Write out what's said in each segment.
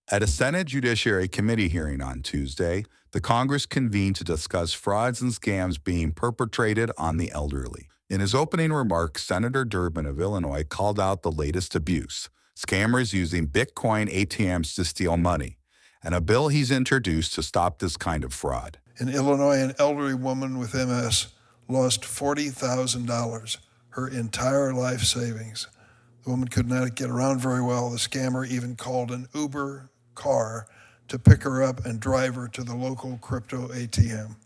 At a Senate Judiciary Committee hearing on Tuesday, the Congress convened to discuss frauds and scams being perpetrated on the elderly. In his opening remarks, Senator Durbin of Illinois called out the latest abuse, scammers using Bitcoin ATMs to steal money, and a bill he's introduced to stop this kind of fraud. In Illinois, an elderly woman with MS lost $40,000, her entire life savings. The woman could not get around very well. The scammer even called an Uber car to pick her up and drive her to the local crypto ATM.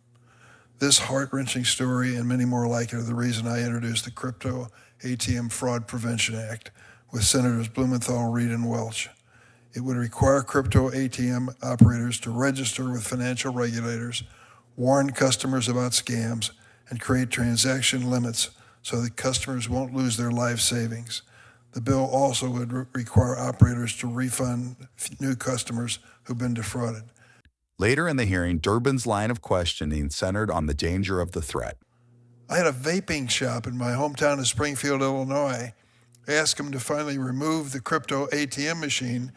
This heart-wrenching story and many more like it are the reason I introduced the Crypto ATM Fraud Prevention Act with Senators Blumenthal, Reed, and Welch. It would require crypto ATM operators to register with financial regulators, warn customers about scams, and create transaction limits so that customers won't lose their life savings. The bill also would require operators to refund new customers who've been defrauded. Later in the hearing, Durbin's line of questioning centered on the danger of the threat. I had a vaping shop in my hometown of Springfield, Illinois. I asked him to finally remove the crypto ATM machine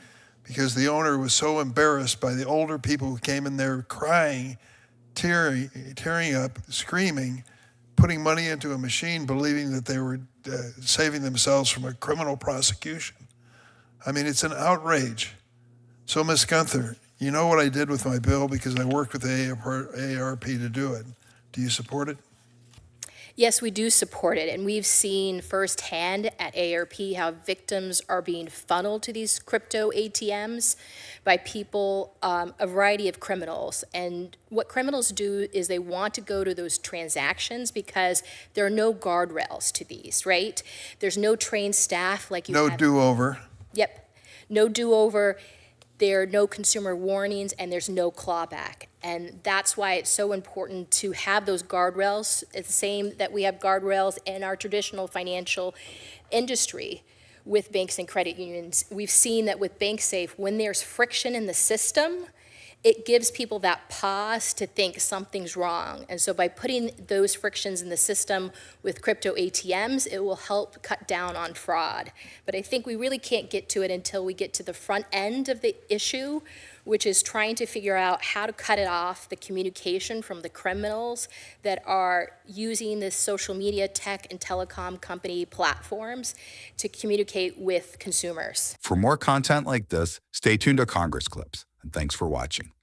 because the owner was so embarrassed by the older people who came in there crying, tearing up, screaming, putting money into a machine, believing that they were saving themselves from a criminal prosecution. I mean, it's an outrage. So, Ms. Gunther, you know what I did with my bill because I worked with AARP to do it. Do you support it? Yes, we do support it, and we've seen firsthand at AARP how victims are being funneled to these crypto ATMs by people, a variety of criminals. And what criminals do is they want to go to those transactions because there are no guardrails to these, right? There's no trained staff like you have. No do-over. Yep, no do-over. There are no consumer warnings, and there's no clawback. And that's why it's so important to have those guardrails. It's the same that we have guardrails in our traditional financial industry with banks and credit unions. We've seen that with BankSafe, when there's friction in the system, it gives people that pause to think something's wrong. And so by putting those frictions in the system with crypto ATMs, it will help cut down on fraud. But I think we really can't get to it until we get to the front end of the issue, which is trying to figure out how to cut it off, the communication from the criminals that are using this social media tech and telecom company platforms to communicate with consumers. For more content like this, stay tuned to Congress Clips, and thanks for watching.